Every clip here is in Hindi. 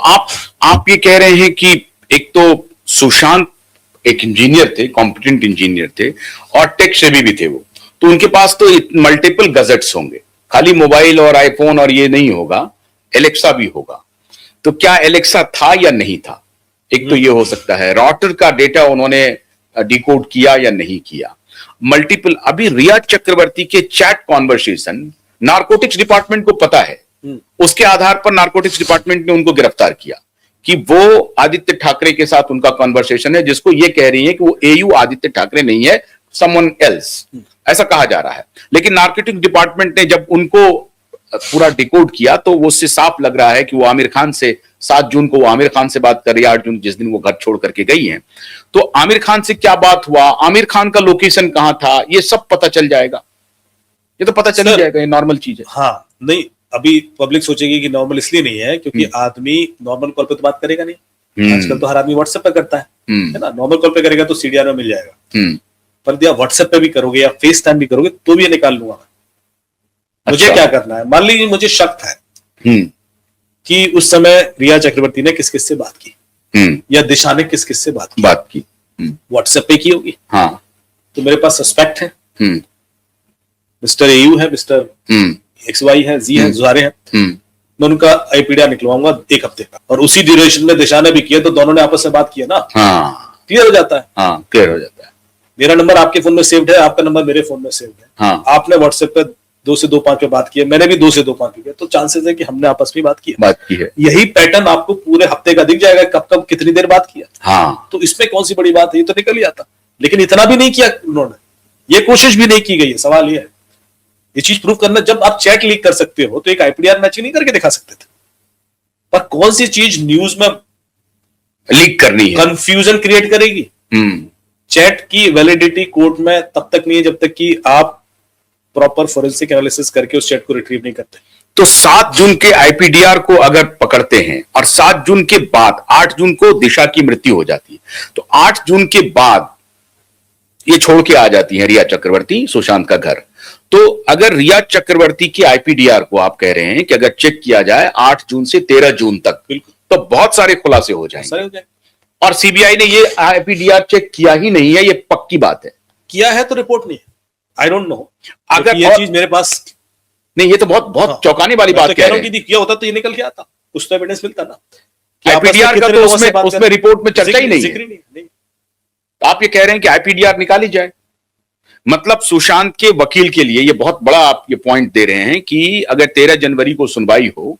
आप ये कह रहे हैं कि एक तो सुशांत एक इंजीनियर थे, कॉम्पिटेंट इंजीनियर थे और टेक सेवी भी थे वो, तो उनके पास तो मल्टीपल गजेट्स होंगे, खाली मोबाइल और आईफोन और ये नहीं होगा, एलेक्सा भी होगा। तो क्या एलेक्सा था या नहीं था? एक तो ये हो सकता है। राउटर का डेटा उन्होंने डिकोड किया या नहीं किया। मल्टीपल, अभी रिया चक्रवर्ती के चैट कॉन्वर्सेशन नारकोटिक्स डिपार्टमेंट को पता है, उसके आधार पर नारकोटिक्स डिपार्टमेंट ने उनको गिरफ्तार किया कि वो आदित्य ठाकरे के साथ उनका कॉन्वर्सेशन है, जिसको ये कह रही है कि वो एयू आदित्य ठाकरे नहीं है, समवन एल्स, ऐसा कहा जा रहा है। लेकिन नारकोटिक्स डिपार्टमेंट ने जब उनको पूरा डिकोड किया तो वो उससे साफ लग रहा है कि वो आमिर खान से 7 जून को वो आमिर खान से बात कर रही है, 8 जून जिस दिन वो घर छोड़ करके गई हैं, तो आमिर खान से क्या बात हुआ, आमिर खान का लोकेशन कहां था, ये सब पता चल जाएगा। ये तो पता चल ही जाएगा, ये नॉर्मल चीज है। हाँ, नहीं अभी पब्लिक सोचेगी कि नॉर्मल इसलिए नहीं है क्योंकि आदमी नॉर्मल कॉल पे तो बात करेगा नहीं। आजकल तो हर आदमी व्हाट्सएप पे करता है ना। नॉर्मल कॉल पे करेगा तो सीडीआर में मिल जाएगा, पर या व्हाट्सएप पे भी करोगे या फेस टाइम भी करोगे तो भी ये निकाल लूंगा मैं। मुझे क्या करना है, मान लीजिए मुझे शक है कि उस समय रिया चक्रवर्ती ने किस किस से बात की या दिशा ने किस किस से बात की व्हाट्सएप पे की होगी। हाँ, तो मेरे पास सस्पेक्ट है, मिस्टर एयू है, मिस्टर XY है, जी है, जुआरे हैं। मैं उनका आईपीडीआर निकलवाऊंगा 1 हफ्ते का, और उसी ड्यूरेशन में दिशा ने भी किया, तो दोनों ने आपस में बात किया ना। क्लियर हो जाता है। क्लियर हो जाता है। मेरा नंबर आपके फोन में सेव्ड है, आपका नंबर मेरे फोन में सेव्ड है। आपने व्हाट्सएप पे 2 से 2 5 पे बात की है, मैंने भी 2 से 2 5 पे किया, तो चांसेस है कि हमने आपस में बात की है। यही पैटर्न आपको पूरे हफ्ते का दिख जाएगा, कब कब कितनी देर बात किया। तो इसमें कौन सी बड़ी बात है, ये तो निकल ही आता। लेकिन इतना भी नहीं किया उन्होंने, ये कोशिश भी नहीं की गई है। सवाल ये है, ये चीज प्रूव करना, जब आप चैट लीक कर सकते हो तो एक आईपीडीआर मैचिंग नहीं करके दिखा सकते थे, पर कौन सी चीज न्यूज में लीक करनी है, कंफ्यूजन क्रिएट करेगी। चैट की वैलिडिटी कोर्ट में तब तक नहीं है जब तक कि आप प्रॉपर फोरेंसिक एनालिसिस करके उस चैट को रिट्रीव नहीं करते। तो 7 जून के आईपीडीआर को अगर पकड़ते हैं और 7 जून के बाद 8 जून को दिशा की मृत्यु हो जाती है, तो 8 जून के बाद ये छोड़ के आ जाती है रिया चक्रवर्ती सुशांत का घर। तो अगर रिया चक्रवर्ती की आईपीडीआर को आप कह रहे हैं कि अगर चेक किया जाए 8 जून से 13 जून तक, तो बहुत सारे खुलासे हो जाएंगे। और सीबीआई ने ये आईपीडीआर चेक किया ही नहीं है, ये पक्की बात है। किया है तो रिपोर्ट नहीं है, आई डोंट नो। अगर ये चीज मेरे पास नहीं, ये तो बहुत चौंकाने वाली बात कह रहे हैं कि किया होता तो ये निकल के आता, कुछ तो एविडेंस मिलता ना। आईपीडीआर का तो उसमें रिपोर्ट में चर्चा ही नहीं है। आप ये कह रहे हैं कि आईपीडीआर निकाली जाए, मतलब सुशांत के वकील के लिए ये बहुत बड़ा आप ये पॉइंट दे रहे हैं कि अगर 13 जनवरी को सुनवाई हो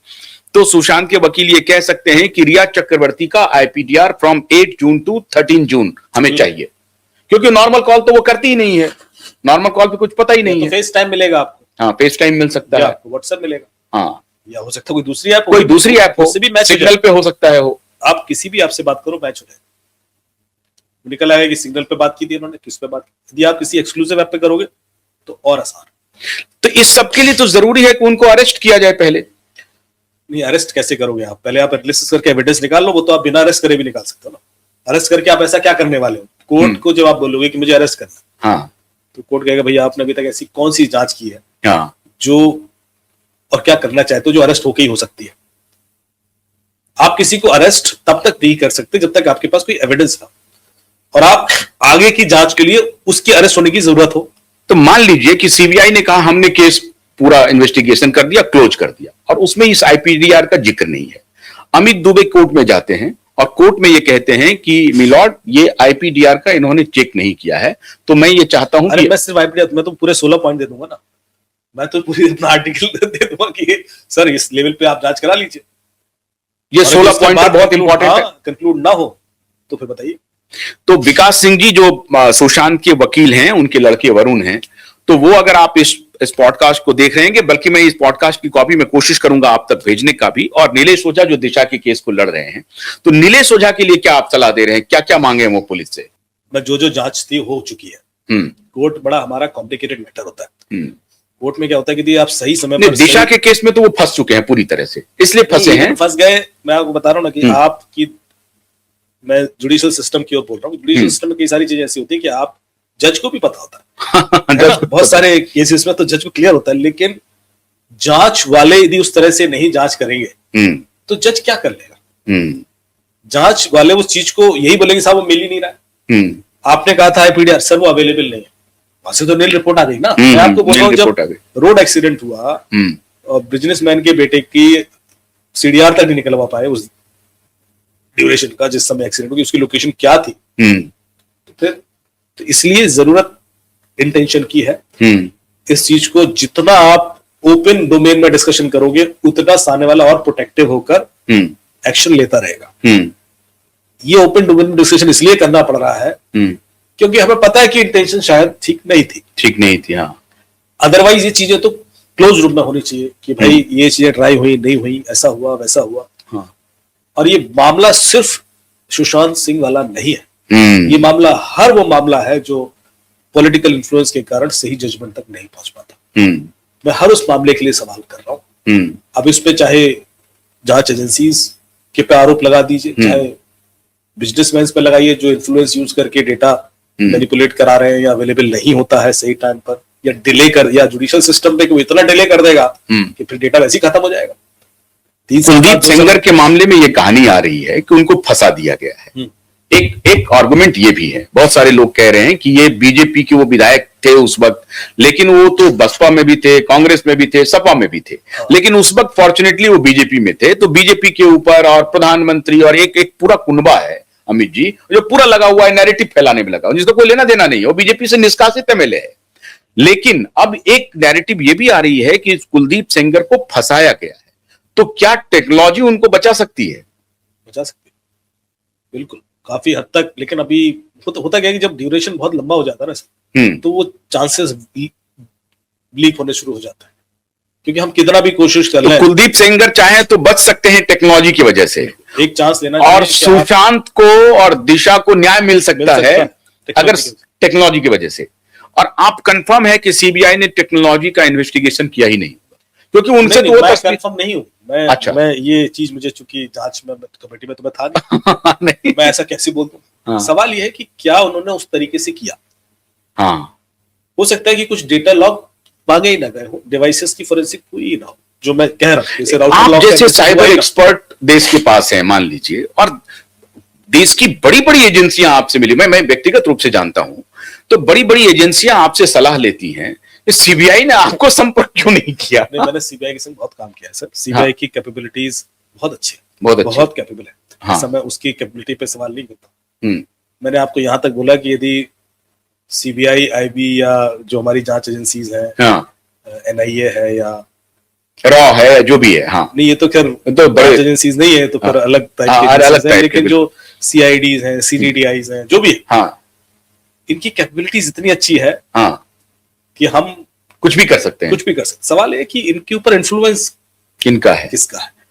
तो सुशांत के वकील ये कह सकते हैं कि रिया चक्रवर्ती का आईपीडीआर फ्रॉम 8 जून टू 13 जून हमें चाहिए, क्योंकि नॉर्मल कॉल तो वो करती ही नहीं है, नॉर्मल कॉल पे कुछ पता ही नहीं है। फेस टाइम मिलेगा आपको, हाँ फेस टाइम मिल सकता है, व्हाट्सएप मिलेगा, हाँ, या हो सकता है कोई दूसरी ऐप हो, सिग्नल पे हो सकता है हो। आप किसी भी ऐप से बात करो, मैच हो जाए, निकल आएगा कि सिग्नल पे बात की थी उन्होंने, किस पे बात की। यदि आप किसी एक्सक्लूसिव ऐप पे करोगे तो और आसान। तो इस सब के लिए तो जरूरी है कि उनको अरेस्ट किया जाए पहले। नहीं, अरेस्ट कैसे करोगे आप? पहले आप एनालिसिस करके एविडेंस निकाल लो, वो तो आप बिना अरेस्ट करे भी निकाल सकते हो ना। अरेस्ट करके आप ऐसा क्या करने वाले हो? कोर्ट को जब आप बोलोगे कि मुझे अरेस्ट करना, तो कोर्ट कहेगा भैया आपने अभी तक ऐसी कौन सी जांच की है जो और क्या करना चाहते हो जो अरेस्ट होके ही हो सकती है। आप किसी को अरेस्ट तब तक नहीं कर सकते जब तक आपके पास कोई एविडेंस ना, और आप आगे की जांच के लिए उसकी अरेस्ट होने की जरूरत हो। तो मान लीजिए कि सीबीआई ने कहा हमने केस पूरा इन्वेस्टिगेशन कर दिया, क्लोज कर दिया, और उसमें इस आईपीडीआर का जिक्र नहीं है। अमित दुबे कोर्ट में जाते हैं और कोर्ट में ये कहते हैं कि मिलॉर्ड ये आईपीडीआर का इन्होंने चेक नहीं किया है, तो मैं ये चाहता हूं कि मैं सिर्फ आईपीडीआर, मैं तो पूरे 16 पॉइंट दे दूंगा ना, मैं तो पूरी अपना आर्टिकल दे दूंगा कि सर इस लेवल पे आप जांच करा लीजिए। ये 16 पॉइंट बहुत इंपॉर्टेंट है। कंक्लूड ना हो तो फिर बताइए। तो विकास सिंह जी जो सुशांत के वकील हैं, उनके लड़के वरुण हैं, तो वो अगर आप इस पॉडकास्ट को देख रहे हैं, बल्कि मैं इस पॉडकास्ट की कॉपी में कोशिश करूंगा आप तक भेजने का भी, और नीलेश ओझा जो दिशा के केस को लड़ रहे हैं, तो नीलेश ओझा के लिए क्या आप सलाह दे रहे हैं, क्या क्या मांगे हैं वो पुलिस से? मैं जो जांच थी हो चुकी है। कोर्ट बड़ा हमारा कॉम्प्लिकेटेड मैटर होता है। कोर्ट में क्या होता है कि आप सही समय पर, दिशा के केस में तो वो फंस चुके हैं पूरी तरह से, इसलिए फंसे हैं, फंस गए। मैं आपको बता रहा हूं ना कि आपकी, मैं जुडिशियल सिस्टम की ओर बोल रहा हूँ। जुडिशियल सिस्टम में कई सारी चीजें ऐसी होती है कि आप जज को भी पता होता है बहुत सारे केसेस में तो जज को क्लियर होता है, लेकिन जांच वाले यदि उस तरह से नहीं जांच करेंगे तो जज क्या कर लेगा? जांच वाले उस चीज को यही बोलेंगे साहब वो मिल ही नहीं रहा है। आपने कहा था आईपीडीआर, सर वो अवेलेबल नहीं है, वहां से तो नील रिपोर्ट आ गई ना। मैं आपको बोल रहा हूँ जब रोड एक्सीडेंट हुआ और बिजनेसमैन के बेटे की सीडीआर तक नहीं निकलवा पाए उस ड्यूरेशन का जिस समय एक्सीडेंट हुआ, उसकी लोकेशन क्या थी, तो फिर तो इसलिए जरूरत इंटेंशन की है। इस चीज को जितना आप ओपन डोमेन में डिस्कशन करोगे उतना सामने वाला और प्रोटेक्टिव होकर एक्शन लेता रहेगा। ये ओपन डोमेन डिस्कशन इसलिए करना पड़ रहा है क्योंकि हमें पता है कि इंटेंशन शायद ठीक नहीं थी। हाँ, अदरवाइज ये चीजें तो क्लोज रूम में होनी चाहिए कि भाई ये चीजें ट्राई हुई नहीं हुई, ऐसा हुआ वैसा हुआ। हाँ, और ये मामला सिर्फ सुशांत सिंह वाला नहीं है, ये मामला हर वो मामला है जो पॉलिटिकल इन्फ्लुएंस के कारण सही जजमेंट तक नहीं पहुंच पाता। मैं हर उस मामले के लिए सवाल कर रहा हूं। अब इस पे चाहे जांच एजेंसीज के पे आरोप लगा दीजिए, चाहे बिजनेसमैन पे लगाइए जो इन्फ्लुएंस यूज करके डेटा मैनिपुलेट करा रहे हैं या अवेलेबल नहीं होता है सही टाइम पर, या डिले कर, या जुडिशियल सिस्टम पे वो इतना डिले कर देगा कि फिर डेटा वैसे ही खत्म हो जाएगा। कुलदीप सेंगर के मामले में ये कहानी आ रही है कि उनको फंसा दिया गया है। एक आर्गुमेंट ये भी है, बहुत सारे लोग कह रहे हैं कि ये बीजेपी के वो विधायक थे उस वक्त, लेकिन वो तो बसपा में भी थे, कांग्रेस में भी थे, सपा में भी थे, लेकिन उस वक्त फॉर्चुनेटली वो बीजेपी में थे, तो बीजेपी के ऊपर और प्रधानमंत्री और एक पूरा कुनबा है अमित जी जो पूरा लगा हुआ है नैरेटिव फैलाने में लगा, जिसको कोई लेना देना नहीं है, वो बीजेपी से निष्कासित एमएलए है। लेकिन अब एक नैरेटिव ये भी आ रही है कि कुलदीप सेंगर को फंसाया गया है, तो क्या टेक्नोलॉजी उनको बचा सकती है? बचा सकती है बिल्कुल, काफी हद तक। लेकिन अभी होता क्या है कि जब ड्यूरेशन बहुत लंबा हो जाता है ना, तो वो चांसेस लीक होने शुरू हो जाता है, क्योंकि हम कितना भी कोशिश कर लें। कुलदीप सेंगर चाहे तो बच सकते हैं टेक्नोलॉजी की वजह से, एक चांस लेना, और सुशांत को और दिशा को न्याय मिल सकता है अगर टेक्नोलॉजी की वजह से। और आप कंफर्म है कि सीबीआई ने टेक्नोलॉजी का इन्वेस्टिगेशन किया ही नहीं, क्योंकि उनसे तो मैं कंफर्म नहीं हूं। अच्छा, मैं ये चीज मुझे चूंकि जांच में कमेटी में तो मैं था नहीं, मैं ऐसा कैसे बोल दूं। हाँ। सवाल ये है कि क्या उन्होंने उस तरीके से किया। हाँ, हो सकता है कि कुछ डेटा लॉग मांगे ही ना गए हो, डिवाइसेस की फोरेंसिक हुई ही ना हो, जो मैं कह रहा हूं। जैसे साइबर एक्सपर्ट देश के पास है मान लीजिए, और देश की बड़ी बड़ी एजेंसियां आपसे मिली, मैं व्यक्तिगत रूप से जानता हूं, तो बड़ी बड़ी एजेंसियां आपसे सलाह लेती हैं, सीबीआई ने आपको संपर्क क्यों नहीं किया? नहीं, मैंने सीबीआई के संग बहुत काम किया है सर। सीबीआई की कैपेबिलिटीज बहुत अच्छी है, बहुत कैपेबल है। हाँ। मैं उसकी कैपेबिलिटी पे सवाल नहीं करता। मैंने आपको यहां तक बोला कि यदि सीबीआई, आईबी या जो हमारी जांच एजेंसीज है, एनआईए है या रॉ है, जो भी है, हाँ, नहीं ये तो खैर तो बड़े एजेंसीज नहीं है, तो फिर अलग टाइप के, लेकिन जो सीआईडीज हैं, सीडीडीआईज हैं, जो भी है, हाँ, इनकी कैपेबिलिटीज इतनी अच्छी है, हाँ, कि हम कुछ भी कर सकते हैं। सवाल है कि इनके ऊपर इन्फ्लुएंस किसका है?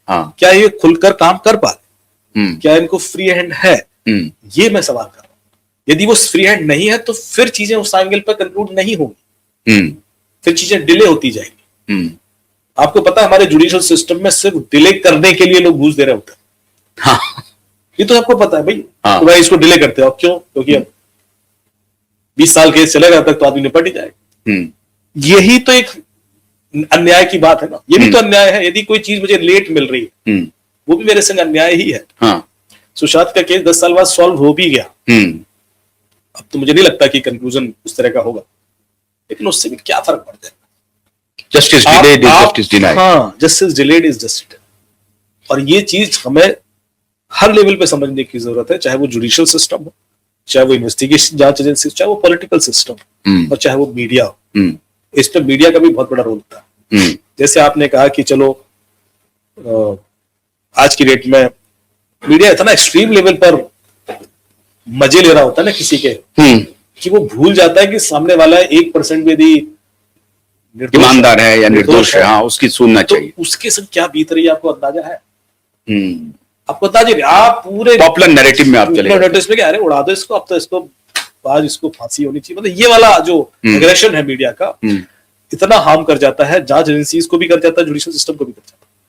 हाँ, क्या ये खुलकर काम कर पा रहे, क्या इनको फ्री हैंड है, ये मैं सवाल कर रहा हूं। यदि वो फ्री हैंड नहीं है तो फिर चीजें उस एंगल पर कंक्लूड नहीं होंगी, फिर चीजें डिले होती जाएंगी। आपको पता है हमारे जुडिशियल सिस्टम में सिर्फ डिले करने के लिए लोग घूस दे रहे होते हैं। हाँ। ये तो आपको पता है भाई। हाँ। तो भाई इसको डिले करते हो, क्यों? क्योंकि अब 20 साल केस चलेगा तक तो आदमी निपट ही जाएगा। यही तो एक अन्याय की बात है ना, ये भी तो अन्याय है। यदि कोई चीज मुझे लेट मिल रही है वो भी मेरे संग अन्याय ही है। हाँ। सुशांत का केस 10 साल बाद सॉल्व हो भी गया, अब तो मुझे नहीं लगता कि कंक्लूजन उस तरह का होगा, लेकिन उससे भी क्या फर्क पड़ जाएगा? Justice delayed is justice denied. हाँ, जस्टिस डिलेड इज जस्टिस। और ये चीज हमें हर लेवल पे समझने की जरूरत है, चाहे वो जुडिशियल सिस्टम हो, चाहे वो इन्वेस्टिगेशन जांच एजेंसी, चाहे वो पॉलिटिकल सिस्टम और चाहे वो मीडिया हो। इस पे मीडिया का भी बहुत बड़ा रोल होता है। जैसे आपने कहा कि चलो आज की डेट में मीडिया इतना एक्सट्रीम लेवल पर मजे ले रहा होता है ना किसी के, कि वो भूल जाता है कि सामने वाला 1% भी यदि ईमानदार है या निर्दोष है, हाँ, उसकी सुनना चाहिए। उसके संग क्या बीत रही है आपको अंदाजा है? आपको अंदाजा, आप पूरे पॉपुलर नैरेटिव में आप चले नैरेटिव में क्या, अरे उड़ा दो इसको, अब तो इसको आज इसको फांसी होनी चाहिए। मतलब ये वाला जो एग्रेशन है मीडिया का, इतना हार्म कर जाता है, जांच एजेंसीज को भी कर जाता है, जुडिशियल सिस्टम को भी कर जाता है।